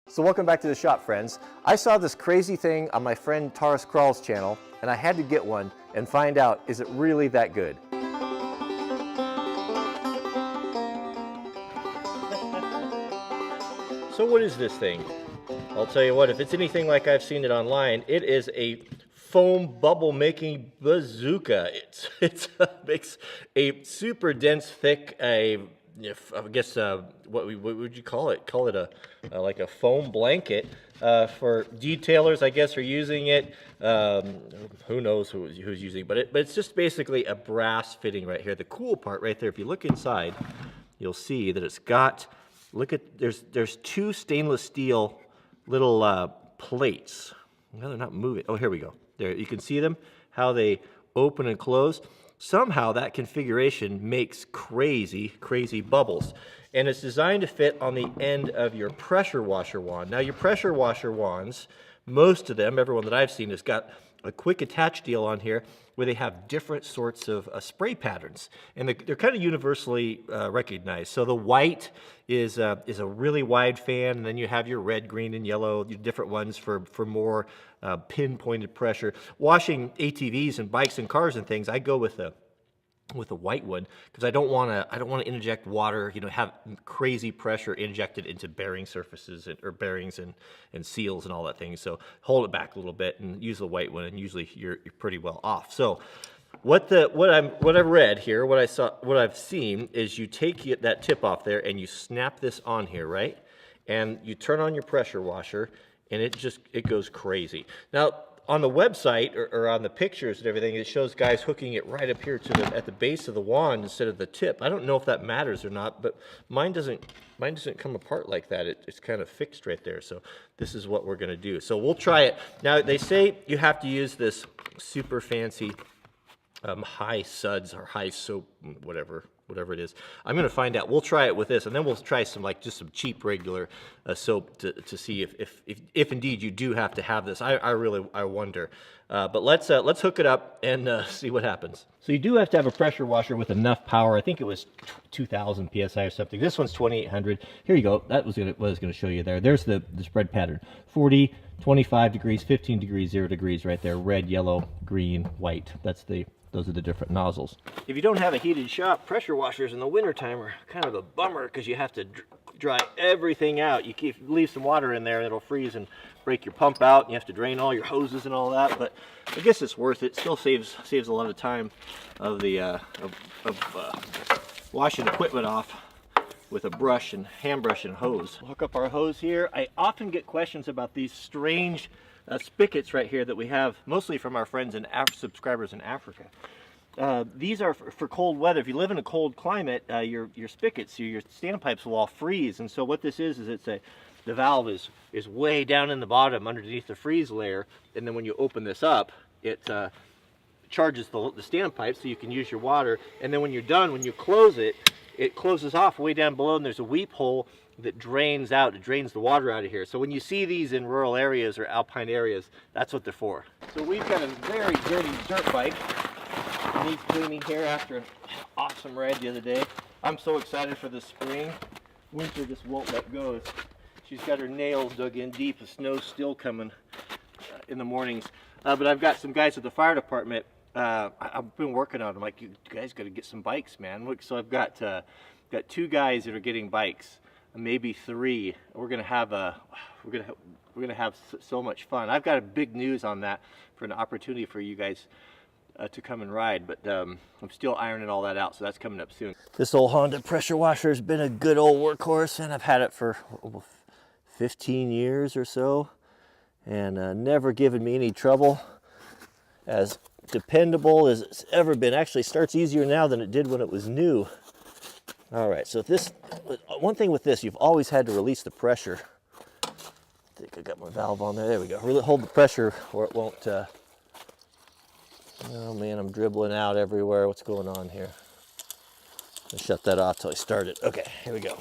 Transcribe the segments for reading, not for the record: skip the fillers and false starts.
So welcome back to the shop, friends. I saw this crazy thing on my friend Taurus Crawl's channel, and I had to get one and find out, is it really that good? So what is this thing? I'll tell you what, if it's anything like I've seen it online, it is a foam bubble making bazooka. It makes a super dense, thick, I guess what would you call it? Call it like a foam blanket for detailers, I guess, are using it. Who knows who's using it, but it's just basically a brass fitting right here. The cool part right there, if you look inside, you'll see that it's got. Look at there's two stainless steel little plates. No, they're not moving. Oh, here we go. There, you can see them, how they open and close. Somehow that configuration makes crazy bubbles. And it's designed to fit on the end of your pressure washer wand. Now your pressure washer wands, most of them, everyone that I've seen, has got a quick attach deal on here where they have different sorts of spray patterns. And they're kind of universally recognized. So the white is a really wide fan, and then you have your red, green, and yellow, different ones for more pinpointed pressure. Washing ATVs and bikes and cars and things, I go with a white one because I don't want to interject water, have crazy pressure injected into bearing surfaces or bearings and seals and all that thing. So hold it back a little bit and use the white one, and usually you're pretty well off. So what I've read here, what I've seen is you take that tip off there and you snap this on here, right? And you turn on your pressure washer, and it goes crazy. Now, on the website or on the pictures and everything, it shows guys hooking it right up here at the base of the wand instead of the tip. I don't know if that matters or not, but mine doesn't come apart like that. It's kind of fixed right there. So this is what we're going to do. So we'll try it. Now they say you have to use this super fancy high suds or high soap, whatever it is. I'm going to find out. We'll try it with this, and then we'll try just some cheap regular soap to see if indeed you do have to have this. I wonder. But let's hook it up and see what happens. So you do have to have a pressure washer with enough power. I think it was 2,000 psi or something. This one's 2,800. Here you go. That was what I was going to show you there. There's the spread pattern. 40, 25 degrees, 15 degrees, 0 degrees right there. Red, yellow, green, white. Those are the different nozzles. If you don't have a heated shop, pressure washers in the wintertime are kind of a bummer because you have to dry everything out. You leave some water in there and it'll freeze and break your pump out, and you have to drain all your hoses and all that, but I guess it's worth it. Still saves a lot of time of washing equipment off with a brush and hand brush and hose. We'll hook up our hose here. I often get questions about these strange spigots right here that we have mostly from our friends and subscribers in Africa. These are for cold weather. If you live in a cold climate, your spigots, your standpipes will all freeze. And so what this is the valve is way down in the bottom underneath the freeze layer. And then when you open this up, it charges the standpipe so you can use your water. And then when you're done, when you close it, it closes off way down below, and there's a weep hole that drains out. It drains the water out of here. So when you see these in rural areas or alpine areas, that's what they're for. So we've got a very dirty dirt bike. It needs cleaning here after an awesome ride the other day. I'm so excited for the spring. Winter just won't let go. She's got her nails dug in deep. The snow's still coming in the mornings. But I've got some guys at the fire department. I've been working on them. Like, you guys got to get some bikes, man. Look, so I've got 2 guys that are getting bikes. Maybe 3. We're gonna have so much fun. I've got a big news on that for an opportunity for you guys to come and ride, but I'm still ironing all that out, so that's coming up soon. This old Honda pressure washer has been a good old workhorse, and I've had it for 15 years or so, and never given me any trouble. As dependable as it's ever been. Actually starts easier now than it did when it was new. All right, so one thing with this, you've always had to release the pressure. I think I got my valve on there. There we go. Really hold the pressure or it won't. Oh man, I'm dribbling out everywhere. What's going on here? I'll shut that off till I start it. Okay, here we go.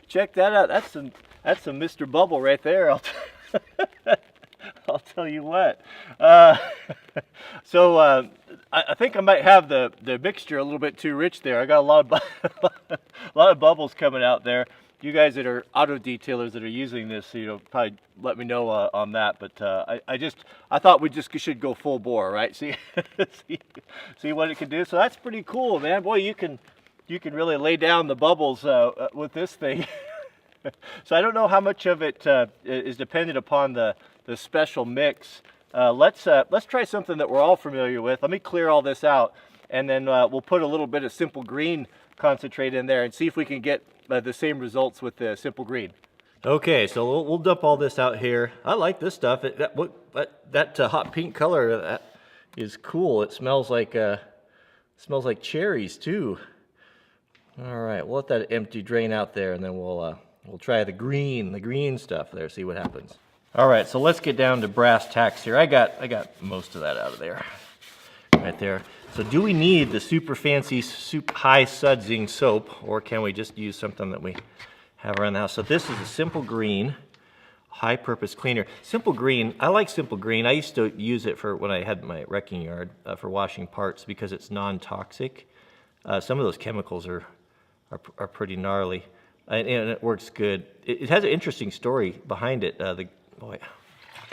check that out. That's some Mr. Bubble right there. I'll tell you what. So I think I might have the mixture a little bit too rich there. I got a lot of bubbles coming out there. You guys that are auto detailers that are using this, you know, probably let me know on that. But I thought we just should go full bore, right? See what it can do. So that's pretty cool, man. Boy, you can really lay down the bubbles with this thing. So I don't know how much of it is dependent upon the special mix. Let's try something that we're all familiar with. Let me clear all this out, and then we'll put a little bit of simple green concentrate in there and see if we can get the same results with the simple green. Okay, so we'll dump all this out here. I like this stuff. That hot pink color that is cool. It smells like cherries too. All right, we'll let that empty drain out there, and then we'll try the green stuff there. See what happens. All right, so let's get down to brass tacks here. I got most of that out of there, right there. So do we need the super fancy, high sudsing soap, or can we just use something that we have around the house? So this is a simple green, high purpose cleaner. Simple green, I like simple green. I used to use it for when I had my wrecking yard for washing parts because it's non-toxic. Some of those chemicals are pretty gnarly, and it works good. It has an interesting story behind it. Boy,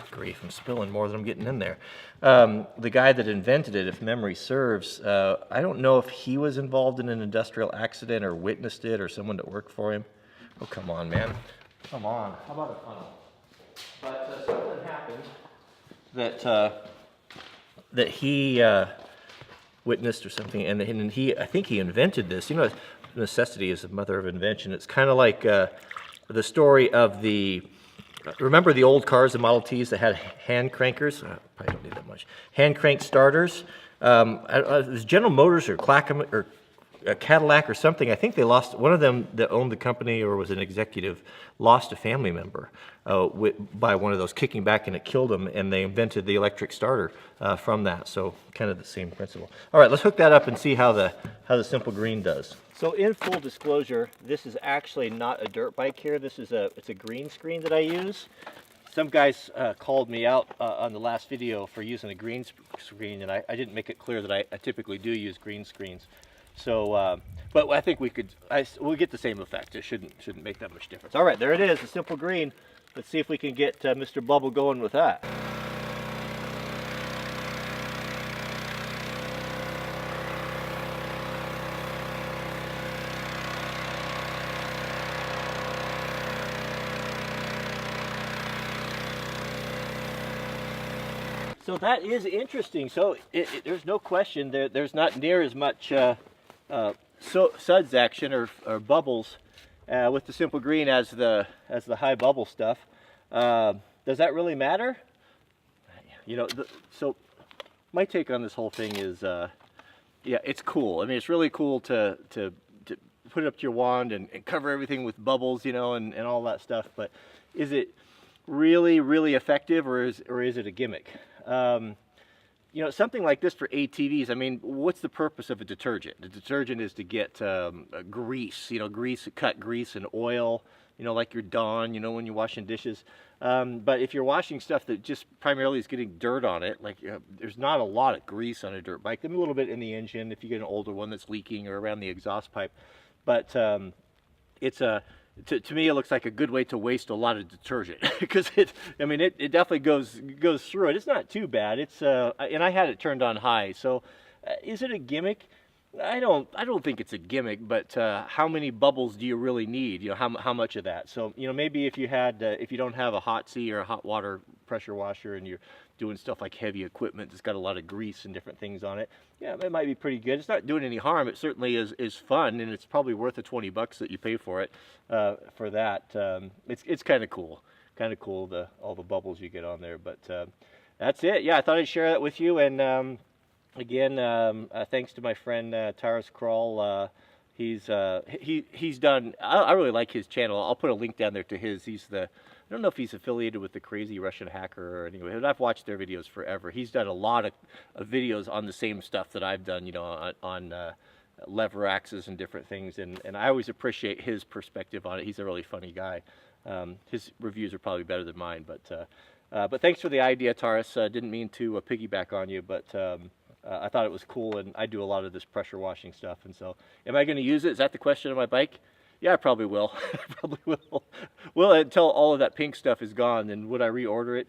grief, I'm spilling more than I'm getting in there. The guy that invented it, if memory serves, I don't know if he was involved in an industrial accident or witnessed it or someone that worked for him. Oh, come on, man. Come on. How about a funnel? But something happened that he witnessed or something, and I think he invented this. You know, necessity is the mother of invention. It's kind of like the story of remember the old cars, the Model Ts that had hand crankers? Probably don't need that much. Hand crank starters. It was General Motors or Clackamas or Cadillac or something. I think they lost, one of them that owned the company or was an executive lost a family member by one of those kicking back, and it killed them, and they invented the electric starter from that. So kind of the same principle. All right, let's hook that up and see how the simple green does. So in full disclosure, this is actually not a dirt bike here. This is it's a green screen that I use. Some guys called me out on the last video for using a green screen, and I didn't make it clear that I typically do use green screens. So, but I think we'll get the same effect. It shouldn't make that much difference. All right, there it is, the simple green. Let's see if we can get Mr. Bubble going with that. So that is interesting. So there's no question there's not near as much suds action or bubbles with the simple green as the high bubble stuff. Does that really matter? You know, so my take on this whole thing is, yeah, it's cool. I mean, it's really cool to put it up to your wand and cover everything with bubbles, you know, and all that stuff. But is it really effective, or is it a gimmick? You know, something like this for ATVs, I mean, what's the purpose of a detergent? The detergent is to get grease, you know, cut grease and oil, you know, like your Dawn, you know, when you're washing dishes. But if you're washing stuff that just primarily is getting dirt on it, like there's not a lot of grease on a dirt bike. There's a little bit in the engine if you get an older one that's leaking or around the exhaust pipe. But it's to me, it looks like a good way to waste a lot of detergent because it definitely goes through it. It's not too bad. It's and I had it turned on high. So, is it a gimmick? I don't think it's a gimmick. But how many bubbles do you really need? You know, how much of that? So, you know, maybe if you don't have a hot sea or a hot water pressure washer and you're doing stuff like heavy equipment that's got a lot of grease and different things on it, yeah, it might be pretty good. It's not doing any harm. It certainly is fun, and it's probably worth the $20 that you pay for it. For that, it's kind of cool. All the bubbles you get on there. But that's it. Yeah, I thought I'd share that with you. And again, thanks to my friend Taras Kral. He's done. I really like his channel. I'll put a link down there to his. I don't know if he's affiliated with the Crazy Russian Hacker or anyway, but I've watched their videos forever. He's done a lot of videos on the same stuff that I've done, you know, on lever axes and different things, and I always appreciate his perspective on it. He's a really funny guy. His reviews are probably better than mine, but thanks for the idea, Taurus. Didn't mean to piggyback on you, but I thought it was cool, and I do a lot of this pressure washing stuff, and so am I going to use it? Is that the question on my bike? Yeah, I probably will. I probably will. Well, until all of that pink stuff is gone, then would I reorder it?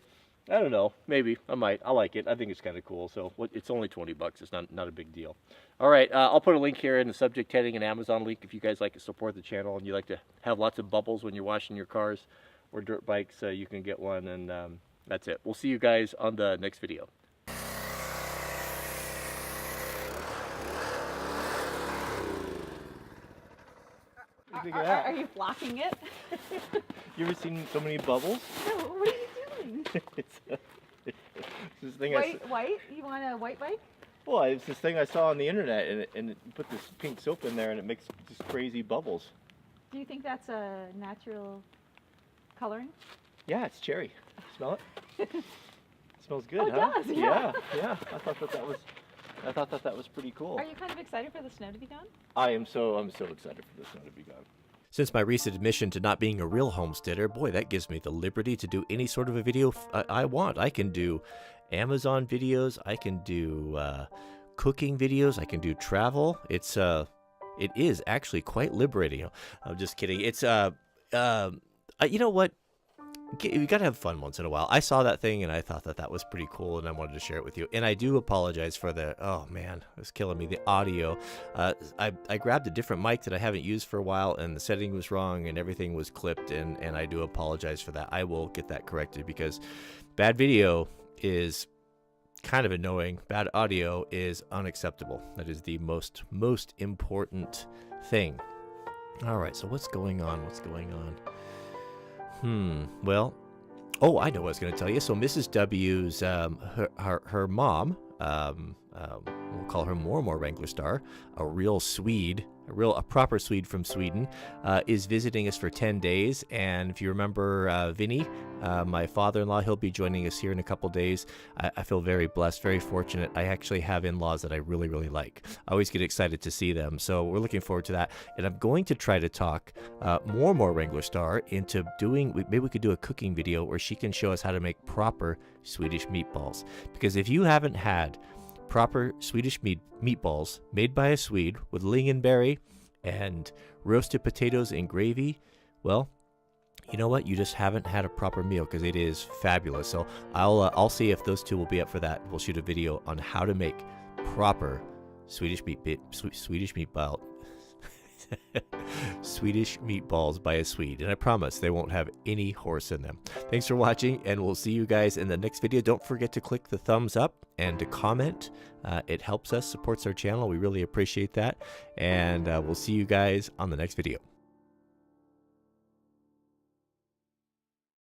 I don't know. Maybe. I might. I like it. I think it's kind of cool. So it's only 20 bucks. It's not a big deal. All right. I'll put a link here in the subject heading, an Amazon link, if you guys like to support the channel and you like to have lots of bubbles when you're washing your cars or dirt bikes, you can get one. And that's it. We'll see you guys on the next video. Are you blocking it? You ever seen so many bubbles? No, what are you doing? it's this thing White? You want a white bike? Well, it's this thing I saw on the internet, and you put this pink soap in there, and it makes just crazy bubbles. Do you think that's a natural coloring? Yeah, it's cherry. Smell it? It smells good, Oh, it huh? does, yeah. Yeah. I thought that was pretty cool. Are you kind of excited for the snow to be gone? I'm so excited for the snow to be gone. Since my recent admission to not being a real homesteader, boy, that gives me the liberty to do any sort of a video I want. I can do Amazon videos, I can do cooking videos, I can do travel. It is actually quite liberating. I'm just kidding. It's you know what? You gotta have fun once in a while. I saw that thing and I thought that was pretty cool, and I wanted to share it with you. And I do apologize for the, oh man, it was killing me, the audio. I grabbed a different mic that I haven't used for a while, and the setting was wrong and everything was clipped, and I do apologize for that. I will get that corrected, because bad video is kind of annoying. Bad audio is unacceptable. That is the most important thing. All right, so what's going on? Well, oh, I know what I was going to tell you. So Mrs. W's, her mom, we'll call her more Wrangler Star, a real Swede, a proper Swede from Sweden, is visiting us for 10 days. And if you remember Vinny, my father-in-law, he'll be joining us here in a couple days. I feel very blessed, very fortunate. I actually have in-laws that I really like. I always get excited to see them. So we're looking forward to that. And I'm going to try to talk more Wrangler Star into doing, maybe we could do a cooking video where she can show us how to make proper Swedish meatballs. Because if you haven't had proper Swedish meatballs made by a Swede with lingonberry and roasted potatoes and gravy, well, you know what? You just haven't had a proper meal, because it is fabulous. So I'll see if those two will be up for that. We'll shoot a video on how to make proper Swedish meatball. Swedish meatballs by a Swede, and I promise they won't have any horse in them. Thanks for watching, and we'll see you guys in the next video. Don't forget to click the thumbs up and to comment. It helps us, supports our channel. We really appreciate that, and we'll see you guys on the next video.